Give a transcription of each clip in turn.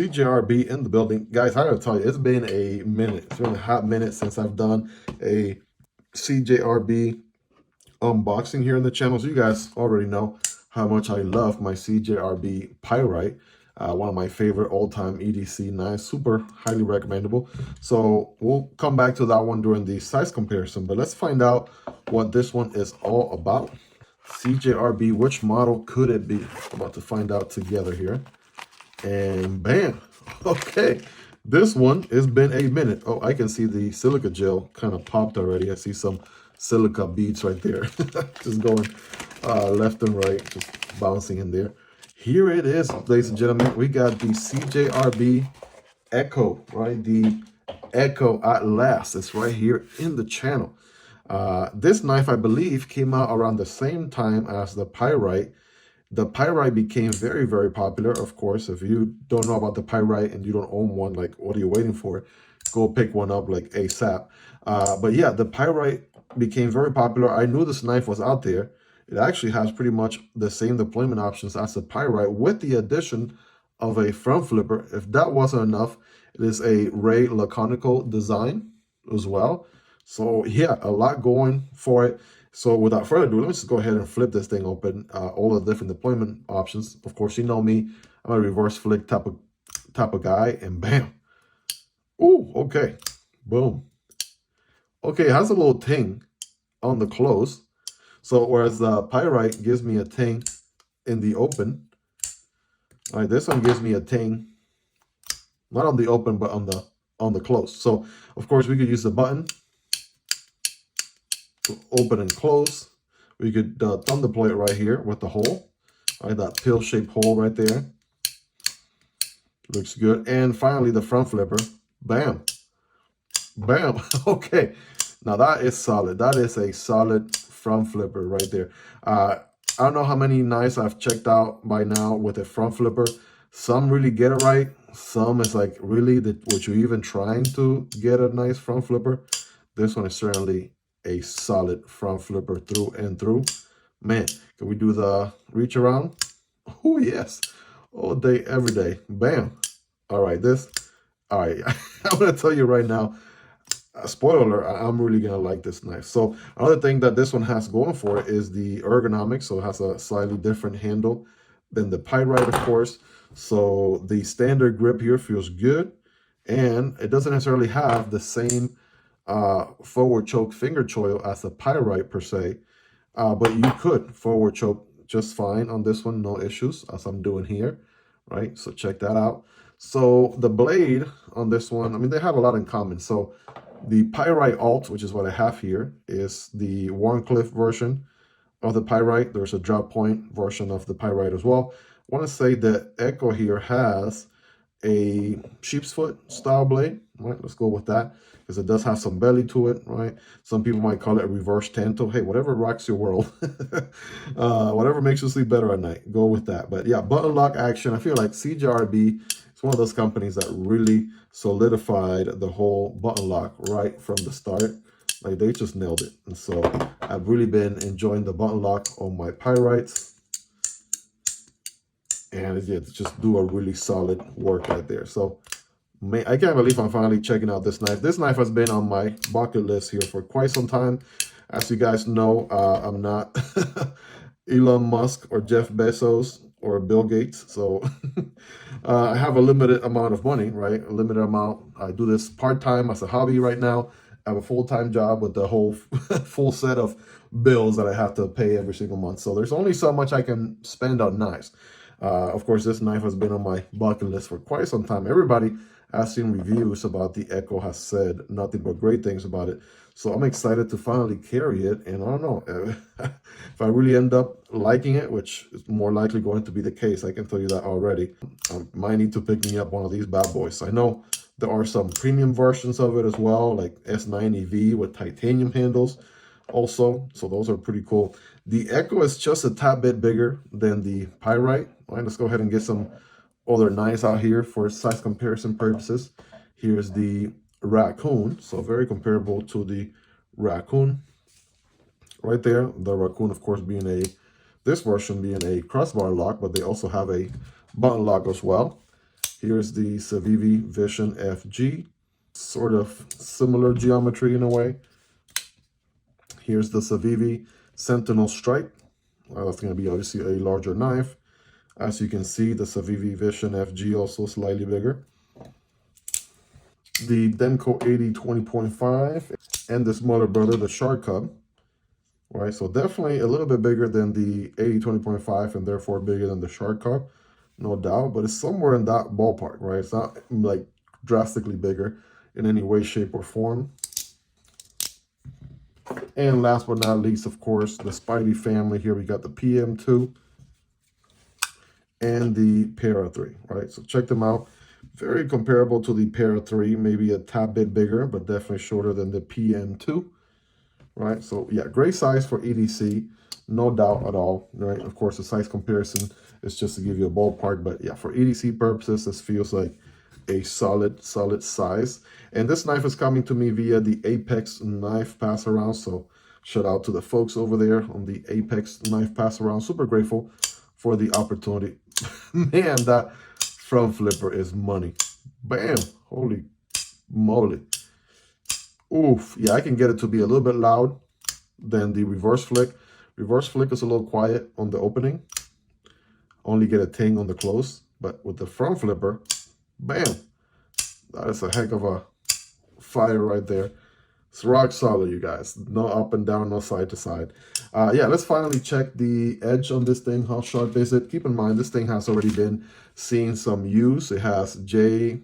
CJRB in the building. Guys, I gotta tell you, it's been a minute. It's been a hot minute since I've done a CJRB unboxing here on the channel. So you guys already know how much I love my CJRB Pyrite. One of my favorite all-time EDC knives, super highly recommendable. So we'll come back to that one during the size comparison, but let's find out what this one is all about. CJRB, which model could it be? I'm about to find out together here. And bam, okay, this one has been a minute. Oh, I can see the silica gel kind of popped already. I see some silica beads right there, just going left and right, just bouncing in there. Here it is, ladies and gentlemen. We got the CJRB Ekko, right? The Ekko at last. It's right here in the channel. This knife, I believe, came out around the same time as the Pyrite. The Pyrite became very, very popular, of course. If you don't know about the Pyrite and you don't own one, like, what are you waiting for? Go pick one up, like, ASAP. But yeah, the Pyrite became very popular. I knew this knife was out there. It actually has pretty much the same deployment options as the Pyrite with the addition of a front flipper. If that wasn't enough, it is a ray laconical design as well. So yeah, a lot going for it. So without further ado, let me just go ahead and flip this thing open. All the different deployment options. Of course, you know me. I'm a reverse flick type of guy, and bam. Ooh, okay. Boom. Okay, it has a little ting on the close. So whereas the Pyrite gives me a ting in the open, all right, this one gives me a ting, not on the open, but on the close. So of course we could use the button to open and close. We could thumb deploy it right here with the hole, right, that pill-shaped hole right there. Looks good. And finally the front flipper, bam, bam. Okay, now that is solid. That is a solid front flipper right there. I don't know how many knives I've checked out by now with a front flipper. Some really get it right. Some is like, really, what you even trying to get a nice front flipper? This one is certainly a solid front flipper through and through. Man, can we do the reach around? Oh yes, all day, every day. Bam. All right, all right. I'm gonna tell you right now, spoiler alert, I'm really gonna like this knife. So another thing that this one has going for it is the ergonomics. So it has a slightly different handle than the Pyrite, of course. So the standard grip here feels good, and it doesn't necessarily have the same forward choke finger choil as the Pyrite per se, but you could forward choke just fine on this one, no issues, as I'm doing here, right? So check that out. So the blade on this one, I mean, they have a lot in common. So the Pyrite Alt, which is what I have here, is the Warncliffe version of the Pyrite. There's a drop point version of the Pyrite as well. I want to say that Ekko here has a sheep's foot style blade, right? Let's go with that, because it does have some belly to it, right? Some people might call it a reverse tanto. Hey, whatever rocks your world, whatever makes you sleep better at night, go with that. But yeah, button lock action. I feel like CJRB is one of those companies that really solidified the whole button lock right from the start. Like, they just nailed it. And so I've really been enjoying the button lock on my Pyrites. And yeah, just do a really solid work right there. So I can't believe I'm finally checking out this knife. This knife has been on my bucket list here for quite some time. As you guys know, I'm not Elon Musk or Jeff Bezos or Bill Gates. So I have a limited amount of money, right? A limited amount. I do this part-time as a hobby right now. I have a full-time job with the whole full set of bills that I have to pay every single month. So there's only so much I can spend on knives. Of course, this knife has been on my bucket list for quite some time. Everybody I've seen reviews about the Ekko has said nothing but great things about it. So I'm excited to finally carry it. And I don't know, if I really end up liking it, which is more likely going to be the case, I can tell you that already, I might need to pick me up one of these bad boys. I know there are some premium versions of it as well, like S90V with titanium handles also. So those are pretty cool. The Ekko is just a tad bit bigger than the Pyrite. All right, let's go ahead and get some other knives out here for size comparison purposes. Here's the Raccoon, so very comparable to the Raccoon right there. The Raccoon, of course, being this version being a crossbar lock, but they also have a button lock as well. Here's the Civivi Vision FG, sort of similar geometry in a way. Here's the Civivi Sentinel stripe. That's going to be obviously a larger knife. As you can see, the Civivi Vision FG also slightly bigger. The Demko AD 20.5 and the smaller brother, the Shark Cub. Right, so definitely a little bit bigger than the AD 20.5 and therefore bigger than the Shark Cub, no doubt, but it's somewhere in that ballpark, right? It's not like drastically bigger in any way, shape, or form. And last but not least, of course, the Spidey family. Here we got the PM2 and the Para 3, right? So check them out. Very comparable to the Para 3, maybe a tad bit bigger, but definitely shorter than the PM2, right? So yeah, great size for EDC, no doubt at all, right? Of course, the size comparison is just to give you a ballpark, but yeah, for EDC purposes, this feels like a solid size. And this knife is coming to me via the Apex knife pass around. So shout out to the folks over there on the Apex knife pass around. Super grateful for the opportunity. Man, that front flipper is money. Bam, holy moly. Oof, yeah, I can get it to be a little bit loud than the reverse flick. Reverse flick is a little quiet on the opening. Only get a ting on the close. But with the front flipper, bam, that is a heck of a fire right there. It's rock solid, you guys. No up and down, no side to side. Yeah, let's finally check the edge on this thing. How sharp is it? Keep in mind, this thing has already been seeing some use. It has AR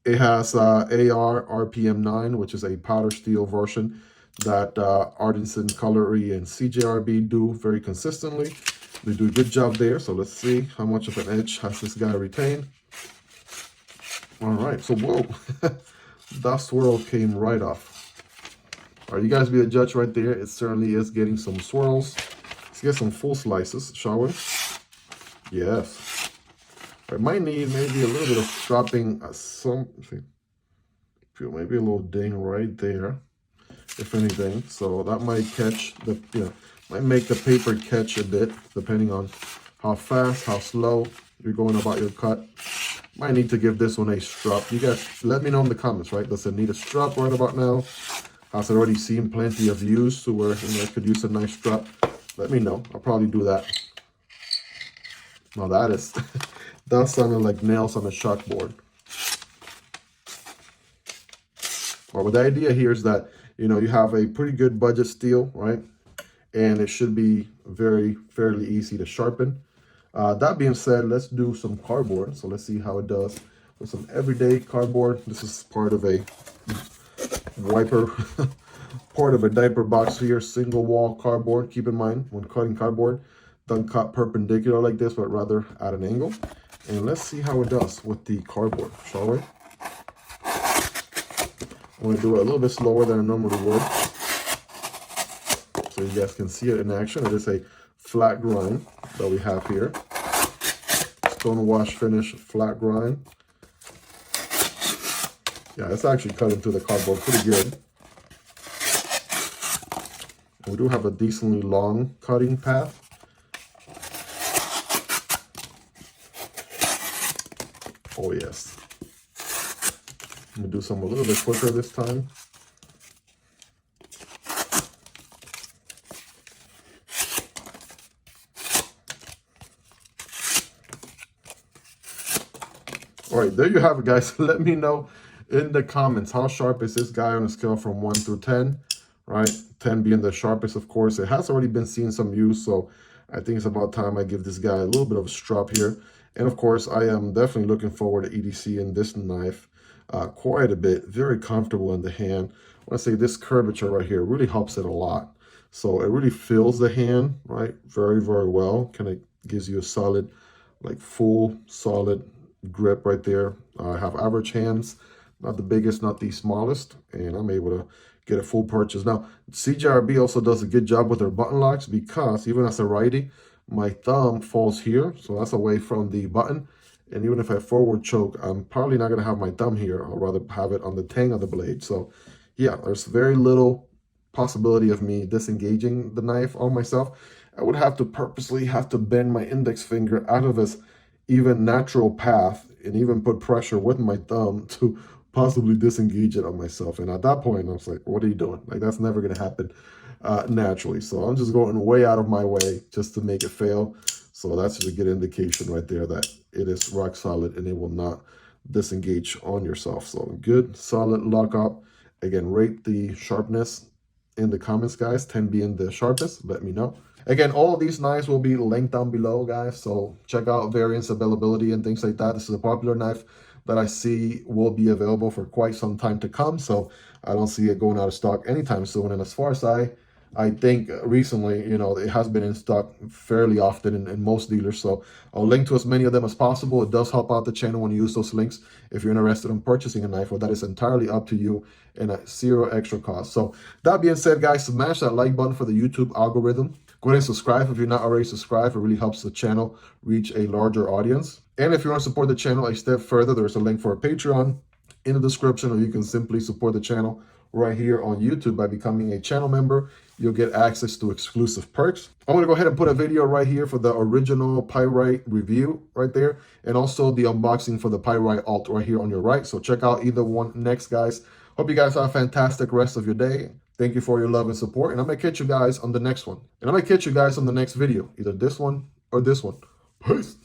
RPM 9, which is a powder steel version that Artisan Cutlery and CJRB do very consistently. They do a good job there. So let's see how much of an edge has this guy retained. All right, so whoa, that swirl came right off. All right, you guys be the judge right there. It certainly is getting some swirls. Let's get some full slices, shall we? Yes. I might need maybe a little bit of strapping feel maybe a little ding right there, if anything. So that might catch the, might make the paper catch a bit, depending on how fast, how slow you're going about your cut. Might need to give this one a strap. You guys let me know in the comments, right? Does it need a strap right about now? Has it already seen plenty of use to where it could use a nice strap? Let me know. I'll probably do that. Now that is, that sounded like nails on a chalkboard. Well, but the idea here is that, you have a pretty good budget steel, right? And it should be fairly easy to sharpen. That being said, let's do some cardboard. So let's see how it does with some everyday cardboard. This is part of a wiper, part of a diaper box here, single wall cardboard. Keep in mind, when cutting cardboard, don't cut perpendicular like this, but rather at an angle. And let's see how it does with the cardboard, shall we? I'm going to do it a little bit slower than I normally would, so you guys can see it in action. It is a flat grind that we have here. Stone wash finish flat grind. Yeah, it's actually cutting through the cardboard pretty good. We do have a decently long cutting path. Oh yes. I'm gonna do some a little bit quicker this time. All right, there you have it, guys. Let me know in the comments, how sharp is this guy on a scale from 1 through 10, right? 10 being the sharpest, of course. It has already been seeing some use, so I think it's about time I give this guy a little bit of a strap here. And of course, I am definitely looking forward to EDC in this knife quite a bit. Very comfortable in the hand. I want to say this curvature right here really helps it a lot. So it really fills the hand, right? Very well. Kind of gives you a solid, like full, solid grip right there. I have average hands, not the biggest, not the smallest, and I'm able to get a full purchase. Now, CJRB also does a good job with their button locks, because even as a righty, my thumb falls here, so that's away from the button. And even if I forward choke, I'm probably not going to have my thumb here. I'll rather have it on the tang of the blade. So yeah, there's very little possibility of me disengaging the knife on myself. I would have to purposely bend my index finger out of this even natural path and even put pressure with my thumb to possibly disengage it on myself. And at that point, I was like, what are you doing? Like, that's never going to happen naturally. So I'm just going way out of my way just to make it fail. So that's a good indication right there that it is rock solid and it will not disengage on yourself. So good, solid lockup. Again, rate the sharpness in the comments, guys. 10 being the sharpest, let me know. Again, all of these knives will be linked down below, guys. So check out variants, availability, and things like that. This is a popular knife that I see will be available for quite some time to come. So I don't see it going out of stock anytime soon. And as far as I think recently, you know, it has been in stock fairly often in most dealers. So I'll link to as many of them as possible. It does help out the channel when you use those links if you're interested in purchasing a knife, or that is entirely up to you and at zero extra cost. So that being said, guys, smash that like button for the YouTube algorithm. Go ahead and subscribe if you're not already subscribed. It really helps the channel reach a larger audience. And if you want to support the channel a step further, there's a link for a Patreon in the description, or you can simply support the channel right here on YouTube by becoming a channel member. You'll get access to exclusive perks. I'm going to go ahead and put a video right here for the original Pyrite review right there, and also the unboxing for the Pyrite Alt right here on your right. So check out either one next, guys. Hope you guys have a fantastic rest of your day. Thank you for your love and support, and I'm going to catch you guys on the next one. And I'm going to catch you guys on the next video, either this one or this one. Peace.